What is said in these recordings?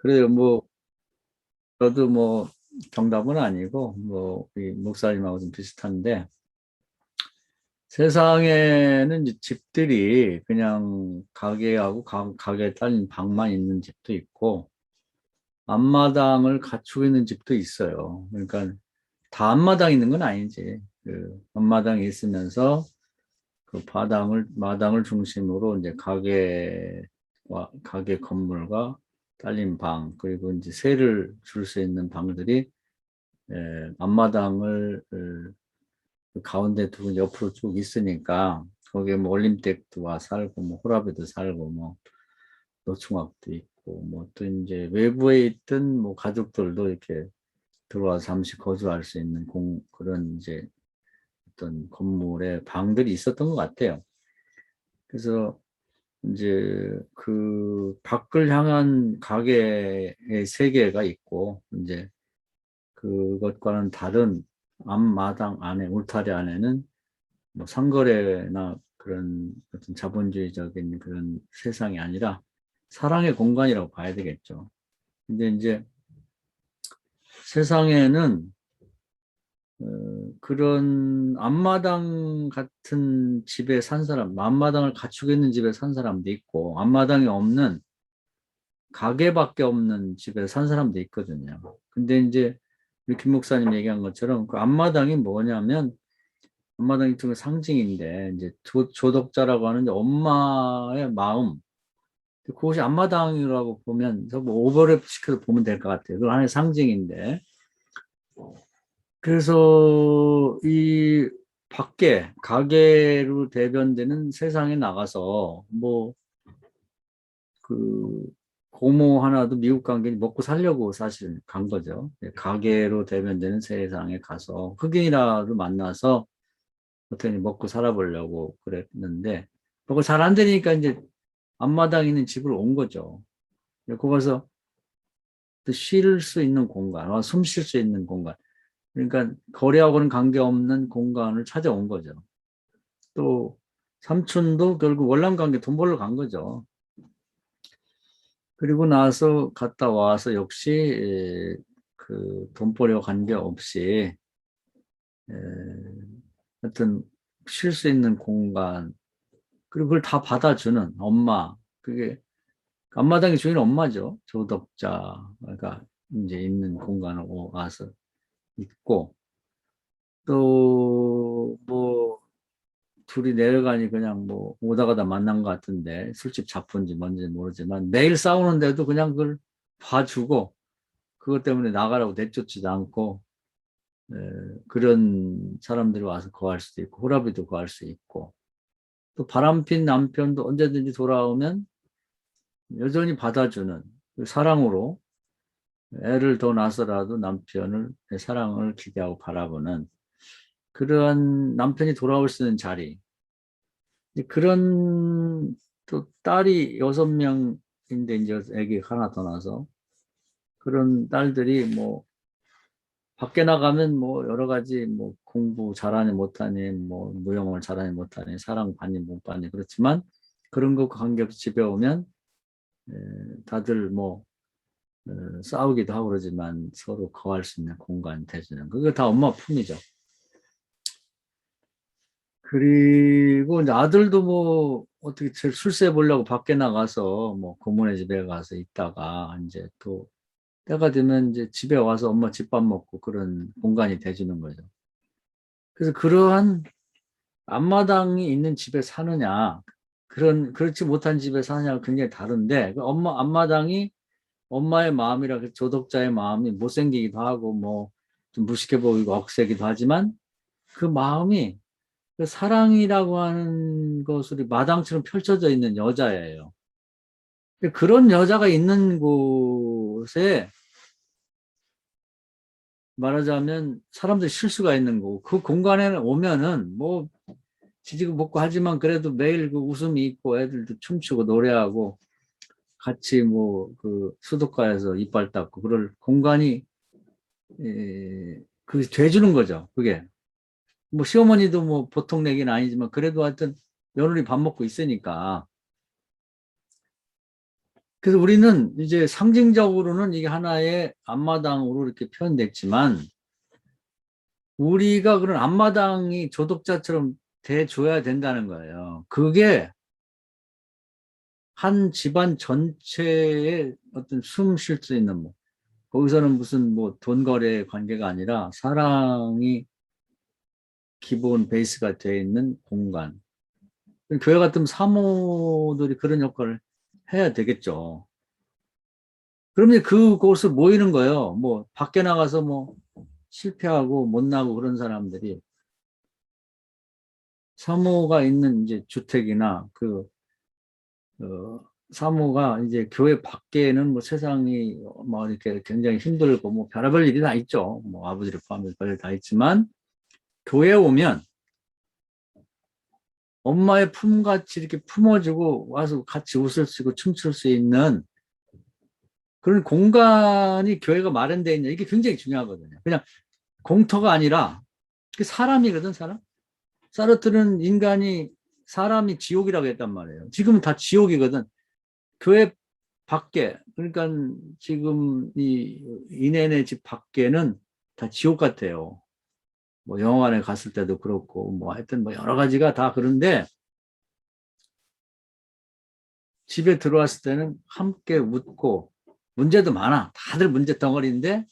그래요. 뭐 저도 뭐 정답은 아니고 뭐 우리 목사님하고 좀 비슷한데 세상에는 이제 집들이 그냥 가게하고 가게에 딸린 방만 있는 집도 있고 앞마당을 갖추고 있는 집도 있어요. 그러니까 다 앞마당 있는 건 아니지. 그 앞마당이 있으면서 그 마당을 중심으로 이제 가게 건물과 딸린 방, 그리고 이제 세를 줄 수 있는 방들이 앞마당을 그 가운데 두고 옆으로 쭉 있으니까 거기에 뭐 올림댁도 와 살고 뭐 호라비도 살고 뭐 노충학도 있고 뭐 또 이제 외부에 있던 뭐 가족들도 이렇게 들어와서 잠시 거주할 수 있는 그런 이제 어떤 건물에 방들이 있었던 것 같아요. 그래서 이제 그 밖을 향한 가게의 세계가 있고 이제 그것과는 다른 앞마당 안에 울타리 안에는 뭐 상거래나 그런 어떤 자본주의적인 그런 세상이 아니라 사랑의 공간이라고 봐야 되겠죠. 근데 이제 세상에는 그런 앞마당 같은 집에 산 사람, 앞마당을 갖추고 있는 집에 산 사람도 있고 앞마당이 없는 가게밖에 없는 집에 산 사람도 있거든요. 근데 이제 우리 김 목사님 얘기한 것처럼 그 앞마당이 뭐냐면 앞마당이 좀 상징인데 이제 조덕자라고 하는 이제 엄마의 마음, 그것이 앞마당이라고 보면 뭐 오버랩 시켜서 보면 될 것 같아요. 그건 하나의 상징인데 그래서 이 밖에 가게로 대변되는 세상에 나가서 뭐 그 고모 하나도 미국 간 게 먹고 살려고 사실 간 거죠. 가게로 대변되는 세상에 가서 흑인이라도 만나서 어떻게 먹고 살아보려고 그랬는데 그거 잘 안 되니까 이제 앞마당 있는 집을 온 거죠. 거기서 쉴 수 있는 공간, 숨 쉴 수 있는 공간. 그러니까 거리하고는 관계없는 공간을 찾아온 거죠. 또 삼촌도 결국 월남관계 돈 벌러 간 거죠. 그리고 나서 갔다 와서 역시 그 돈벌이와 관계없이 하여튼 쉴 수 있는 공간 그리고 그걸 다 받아주는 엄마 그게 앞마당의 주인은 엄마죠. 조덕자가 이제 있는 공간을 와서 있고 또 뭐 둘이 내려가니 그냥 뭐 오다 가다 만난 것 같은데 술집 잡은지 뭔지 모르지만 매일 싸우는데도 그냥 그걸 봐주고 그것 때문에 나가라고 내쫓지도 않고 에, 그런 사람들이 와서 거할 수도 있고 호라비도 거할 수 있고 또 바람핀 남편도 언제든지 돌아오면 여전히 받아주는 그 사랑으로 애를 더 낳아서라도 남편을 사랑을 기대하고 바라보는 그러한 남편이 돌아올 수 있는 자리 그런 또 딸이 6명인데 이제 애기 하나 더 나서 그런 딸들이 뭐 밖에 나가면 뭐 여러 가지 뭐 공부 잘하니 못하니 뭐 무용을 잘하니 못하니 사랑 받니 못 받니 그렇지만 그런 거 관계없이 집에 오면 에, 다들 뭐 싸우기도 하고 그러지만 서로 거할 수 있는 공간 대주는 그게 다 엄마 품이죠. 그리고 이제 아들도 뭐 어떻게 술세 보려고 밖에 나가서 뭐 고모네 집에 가서 있다가 이제 또 때가 되면 이제 집에 와서 엄마 집밥 먹고 그런 공간이 돼주는 거죠. 그래서 그러한 앞마당이 있는 집에 사느냐 그렇지 못한 집에 사느냐가 굉장히 다른데 그 엄마 앞마당이 엄마의 마음이라 그 조독자의 마음이 못생기기도 하고 뭐 좀 무식해 보이고 억세기도 하지만 그 마음이 그 사랑이라고 하는 것으로 마당처럼 펼쳐져 있는 여자예요. 그런 여자가 있는 곳에 말하자면 사람들이 쉴 수가 있는 거고 그 공간에 오면은 뭐 지지고 볶고 하지만 그래도 매일 그 웃음이 있고 애들도 춤추고 노래하고 같이 뭐 그 수도가에서 이빨 닦고 그럴 공간이 그 돼주는 거죠. 그게 뭐 시어머니도 뭐 보통 내기는 아니지만 그래도 하여튼 며느리 밥 먹고 있으니까 그래서 우리는 이제 상징적으로는 이게 하나의 앞마당으로 이렇게 표현됐지만 우리가 그런 앞마당이 조독자처럼 돼줘야 된다는 거예요. 그게 한 집안 전체의 어떤 숨 쉴 수 있는 뭐 거기서는 무슨 뭐 돈 거래 관계가 아니라 사랑이 기본 베이스가 되어 있는 공간. 교회 같은 사모들이 그런 역할을 해야 되겠죠. 그러면 그곳을 모이는 거예요. 뭐 밖에 나가서 뭐 실패하고 못 나고 그런 사람들이 사모가 있는 이제 주택이나 사모가 이제 교회 밖에는 뭐 세상이 뭐 이렇게 굉장히 힘들고 뭐 별의별 일이 다 있죠. 뭐 아버지를 포함해서 별일 다 있지만 교회에 오면 엄마의 품같이 이렇게 품어주고 와서 같이 웃을 수 있고 춤출 수 있는 그런 공간이 교회가 마련되어 있냐 이게 굉장히 중요하거든요. 그냥 공터가 아니라 사람이거든 사람. 사르트르는 인간이 사람이 지옥이라고 했단 말이에요. 지금은 다 지옥이거든. 교회 밖에 그러니까 지금 이 이내네 집 밖에는 다 지옥 같아요. 뭐 영화관에 갔을 때도 그렇고 뭐 하여튼 뭐 여러 가지가 다 그런데 집에 들어왔을 때는 함께 웃고 문제도 많아. 다들 문제 덩어리인데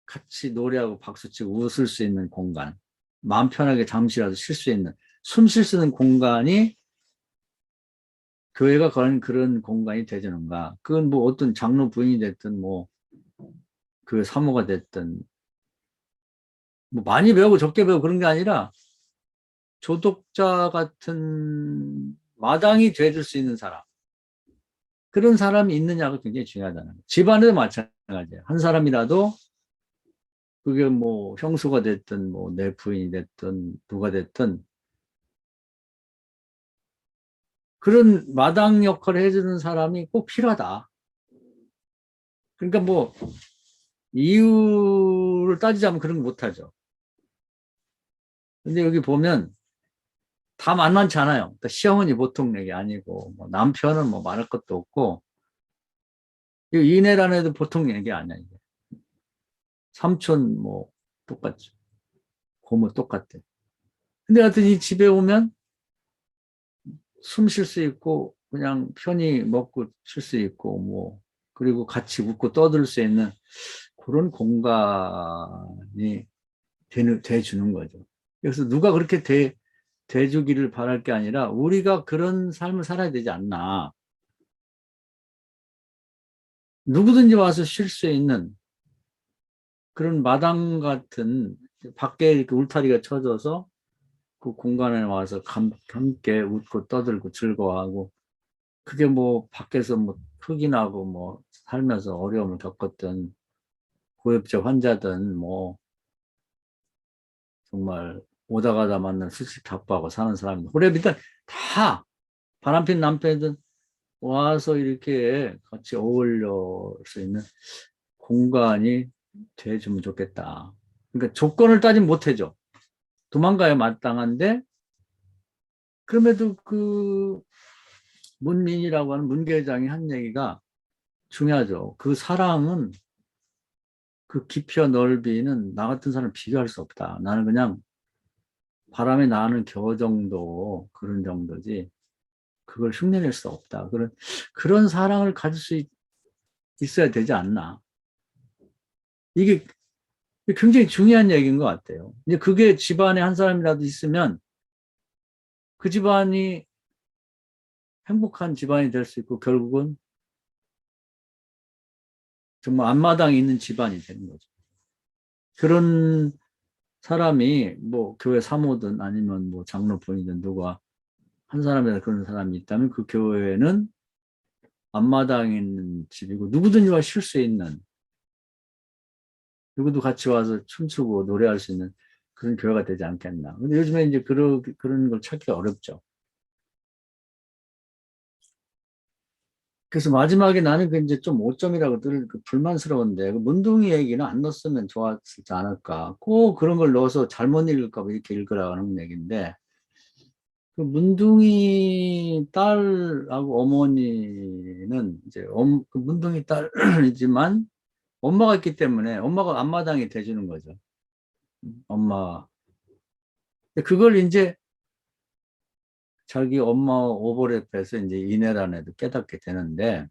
같이 노래하고 박수치고 웃을 수 있는 공간. 마음 편하게 잠시라도 쉴 수 있는 숨 쉴 수 있는 공간이 교회가 그런 공간이 되주는가. 그건 뭐 어떤 장로 부인이 됐든 뭐 교회 사모가 됐든 뭐 많이 배우고 적게 배우고 그런 게 아니라 조독자 같은 마당이 돼줄 수 있는 사람. 그런 사람이 있느냐가 굉장히 중요하다는 거예요. 집안에도 마찬가지예요. 한 사람이라도 그게 뭐 형수가 됐든 뭐 내 부인이 됐든 누가 됐든 그런 마당 역할을 해주는 사람이 꼭 필요하다. 그러니까 뭐 이유를 따지자면 그런 거 못하죠. 근데 여기 보면 다 만만치 않아요. 시어머니 보통 얘기 아니고 뭐 남편은 뭐 말할 것도 없고 이내란 애도 보통 얘기 아니야. 이게. 삼촌 뭐 똑같죠. 고모 똑같아. 근데 하여튼 이 집에 오면 숨 쉴 수 있고 그냥 편히 먹고 쉴 수 있고 뭐 그리고 같이 웃고 떠들 수 있는 그런 공간이 돼주는 거죠. 그래서 누가 그렇게 돼주기를 바랄 게 아니라 우리가 그런 삶을 살아야 되지 않나. 누구든지 와서 쉴 수 있는 그런 마당 같은 밖에 이렇게 울타리가 쳐져서 그 공간에 와서 함께 웃고 떠들고 즐거워하고 그게 뭐 밖에서 뭐 흑인하고 뭐 살면서 어려움을 겪었던 고엽제 환자든 뭐 정말 오다 가다 만난 수식 답하고 사는 사람들 호랩이든 다 바람핀 남편이든 와서 이렇게 같이 어울릴 수 있는 공간이 돼주면 좋겠다. 그러니까 조건을 따지면 못해줘. 도망가야 마땅한데 그럼에도 그 문민이라고 하는 문계장이 한 얘기가 중요하죠. 그 사랑은 그 깊이와 넓이는 나 같은 사람 비교할 수 없다. 나는 그냥 바람에 나는 겨 정도 그런 정도지 그걸 흉내낼 수 없다. 그런 사랑을 가질 수 있어야 되지 않나. 이게 굉장히 중요한 얘기인 것 같아요. 이제 그게 집안에 한 사람이라도 있으면 그 집안이 행복한 집안이 될 수 있고 결국은 정말 앞마당에 있는 집안이 되는 거죠. 그런 사람이 뭐 교회 사모든 아니면 뭐 장로분이든 누가 한 사람이나 그런 사람이 있다면 그 교회는 앞마당에 있는 집이고 누구든지 와 쉴 수 있는 누구도 같이 와서 춤추고 노래할 수 있는 그런 교회가 되지 않겠나. 근데 요즘에 이제 그런 걸 찾기 어렵죠. 그래서 마지막에 나는 그 이제 좀 5점이라고 늘 불만스러운데 그 문둥이 얘기는 안 넣었으면 좋았지 않을까. 꼭 그런 걸 넣어서 잘못 읽을까 봐 이렇게 읽으라는 얘기인데 그 문둥이 딸하고 어머니는 우리는 이제 그 문둥이 딸이지만 엄마가 있기 때문에 엄마가 앞마당이 돼주는 거죠. 엄마. 그걸 이제 자기 엄마 오버랩해서 이제 이내란에도 깨닫게 되는데,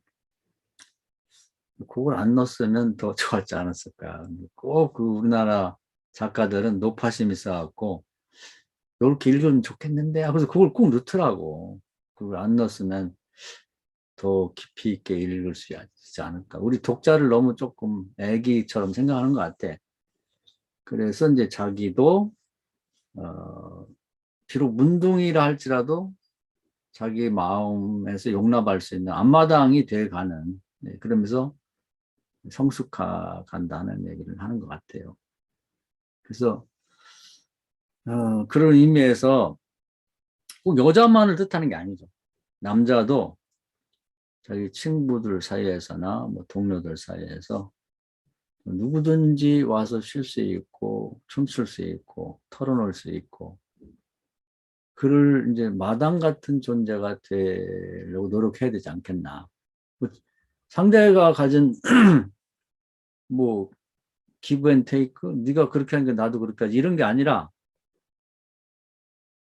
그걸 안 넣었으면 더 좋았지 않았을까. 꼭 그 우리나라 작가들은 노파심이 있어갖고, 이렇게 읽으면 좋겠는데 하고서 그걸 꼭 넣더라고. 그걸 안 넣었으면 더 깊이 있게 읽을 수 있지 않을까. 우리 독자를 너무 조금 애기처럼 생각하는 것 같아. 그래서 이제 자기도, 비록 문둥이라 할지라도 자기 마음에서 용납할 수 있는 앞마당이 돼가는, 네, 그러면서 성숙해 간다는 얘기를 하는 것 같아요. 그래서 그런 의미에서 꼭 여자만을 뜻하는 게 아니죠. 남자도 자기 친구들 사이에서나 뭐 동료들 사이에서 누구든지 와서 쉴 수 있고 춤출 수 있고 털어놓을 수 있고, 그를 이제 마당 같은 존재가 되려고 노력해야 되지 않겠나. 뭐 상대가 가진 뭐 기브 앤 테이크, 네가 그렇게 하니까 나도 그렇게 하지, 이런 게 아니라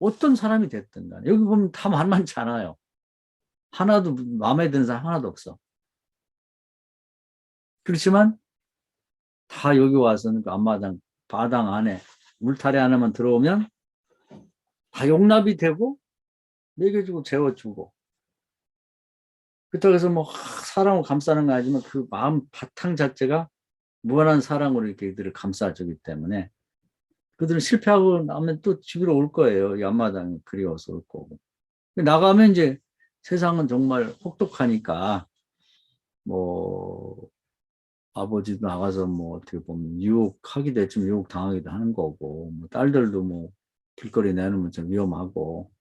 어떤 사람이 됐든 간에 여기 보면 다 만만치 않아요. 하나도 마음에 드는 사람 하나도 없어. 그렇지만 다 여기 와서는 그 앞마당 바당 안에 울타리 안에만 들어오면 다 용납이 되고 먹여주고 재워주고, 그렇다고 해서 뭐 사랑을 감싸는 거 아니지만 그 마음 바탕 자체가 무한한 사랑으로 이렇게 이들을 감싸주기 때문에 그들은 실패하고 나면 또 집으로 올 거예요. 이 앞마당이 그리워서 올 거고. 나가면 이제 세상은 정말 혹독하니까 뭐 아버지도 나가서 뭐 어떻게 보면 유혹하기도 했지만 유혹 당하기도 하는 거고, 뭐 딸들도 뭐 길거리 내놓으면 좀 위험하고,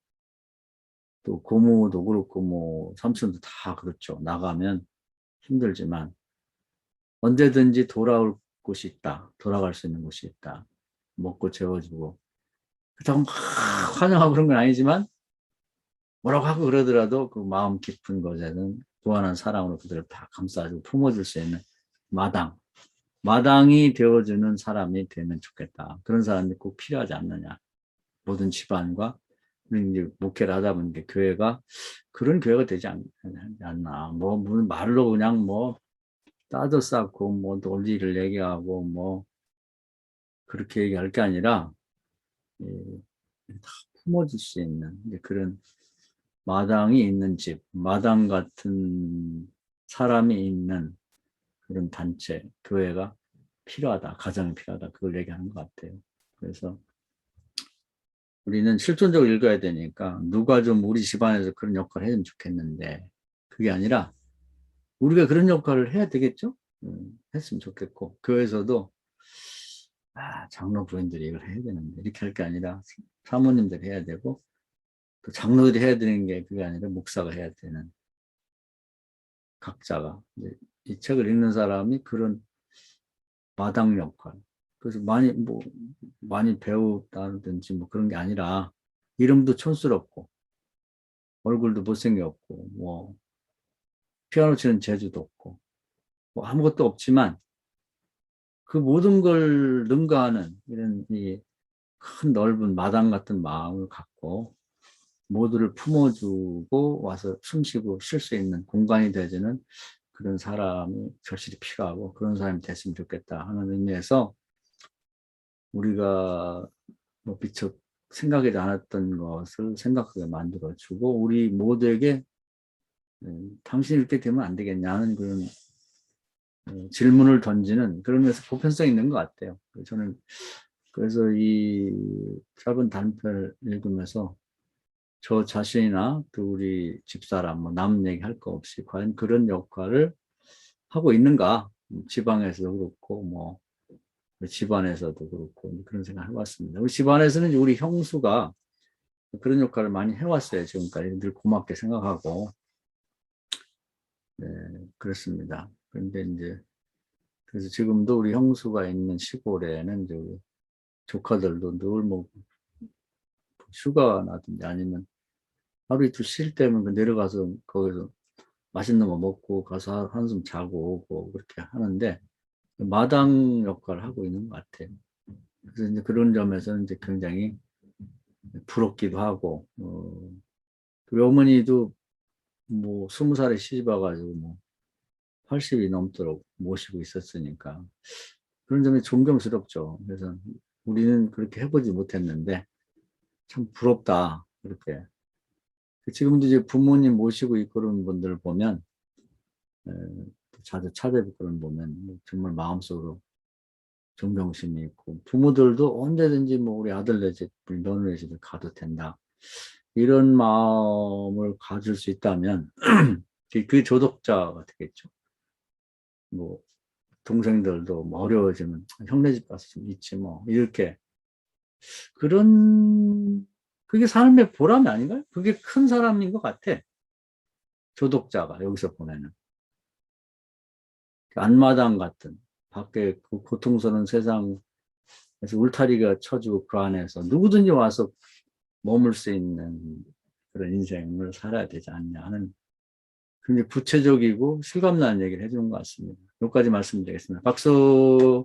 또 고모도 그렇고 뭐 삼촌도 다 그렇죠. 나가면 힘들지만 언제든지 돌아올 곳이 있다. 돌아갈 수 있는 곳이 있다. 먹고 재워주고. 그렇다고 막 환영하고 그런 건 아니지만 뭐라고 하고 그러더라도 그 마음 깊은 곳에는 무한한 사랑으로 그들을 다 감싸주고 품어줄 수 있는 마당. 마당이 되어주는 사람이 되면 좋겠다. 그런 사람이 꼭 필요하지 않느냐. 모든 집안과 우리 이제 목회를 하다 보니까 교회가 그런 교회가 되지 않나. 뭐, 말로 그냥 뭐 따져 쌓고 뭐 논리를 얘기하고 뭐 그렇게 얘기할 게 아니라, 예, 다 품어줄 수 있는 그런 마당이 있는 집, 마당 같은 사람이 있는 그런 단체, 교회가 필요하다. 가정이 필요하다. 그걸 얘기하는 것 같아요. 그래서 우리는 실존적으로 읽어야 되니까 누가 좀 우리 집안에서 그런 역할을 해주면 좋겠는데, 그게 아니라 우리가 그런 역할을 해야 되겠죠? 했으면 좋겠고, 교회에서도 장로 부인들이 이걸 해야 되는데 이렇게 할 게 아니라 사모님들이 해야 되고, 또 장로들이 해야 되는 게 그게 아니라 목사가 해야 되는, 각자가 이 책을 읽는 사람이 그런 마당 역할. 그래서 많이 배웠다든지 뭐 그런 게 아니라 이름도 촌스럽고 얼굴도 못생겼고 뭐 피아노 치는 재주도 없고 뭐 아무것도 없지만 그 모든 걸 능가하는 이런 이 큰 넓은 마당 같은 마음을 갖고 모두를 품어주고 와서 숨쉬고 쉴 수 있는 공간이 되어주는 그런 사람이 절실히 필요하고, 그런 사람이 됐으면 좋겠다 하는 의미에서 우리가 뭐 미처 생각하지 않았던 것을 생각하게 만들어주고 우리 모두에게 당신이 이렇게 되면 안 되겠냐는 그런 질문을 던지는 그런 면에서 보편성이 있는 것 같아요. 저는 그래서 이 짧은 단편을 읽으면서 저 자신이나 또 우리 집사람, 뭐 남 얘기할 거 없이 과연 그런 역할을 하고 있는가, 지방에서도 그렇고 뭐 집안에서도 그렇고 그런 생각을 해봤습니다. 우리 집안에서는 우리 형수가 그런 역할을 많이 해왔어요. 지금까지 늘 고맙게 생각하고, 네, 그렇습니다. 그런데 이제 그래서 지금도 우리 형수가 있는 시골에는 이제 우리 조카들도 늘 뭐 휴가 나든지 아니면 하루 이틀 쉴 때면 내려가서 거기서 맛있는 거 먹고 가서 한숨 자고 오고 그렇게 하는데 마당 역할을 하고 있는 것 같아요. 그래서 이제 그런 점에서는 이제 굉장히 부럽기도 하고, 우리 어머니도 뭐 20살에 시집 와가지고 뭐 80이 넘도록 모시고 있었으니까 그런 점이 존경스럽죠. 그래서 우리는 그렇게 해보지 못했는데 참 부럽다. 그렇게. 지금도 이제 부모님 모시고 있고 그런 분들 보면, 에, 자주 찾아뵙고 그런 보면 뭐 정말 마음속으로 존경심이 있고 부모들도 언제든지 뭐 우리 아들네 집, 우리 며느리 집에 가도 된다. 이런 마음을 가질 수 있다면 그게 조독자가 되겠죠. 뭐 동생들도 뭐 어려워지면 형네 집 가서 좀 있지 뭐 이렇게 그런 그게 삶의 보람이 아닌가요? 그게 큰 사람인 것 같아. 조독자가 여기서 보면은 그 안마당 같은 밖에 그 고통스러운 세상에서 울타리가 쳐주고 그 안에서 누구든지 와서 머물 수 있는 그런 인생을 살아야 되지 않냐 하는 굉장히 구체적이고 실감나는 얘기를 해주는 것 같습니다. 여기까지 말씀드리겠습니다. 박수.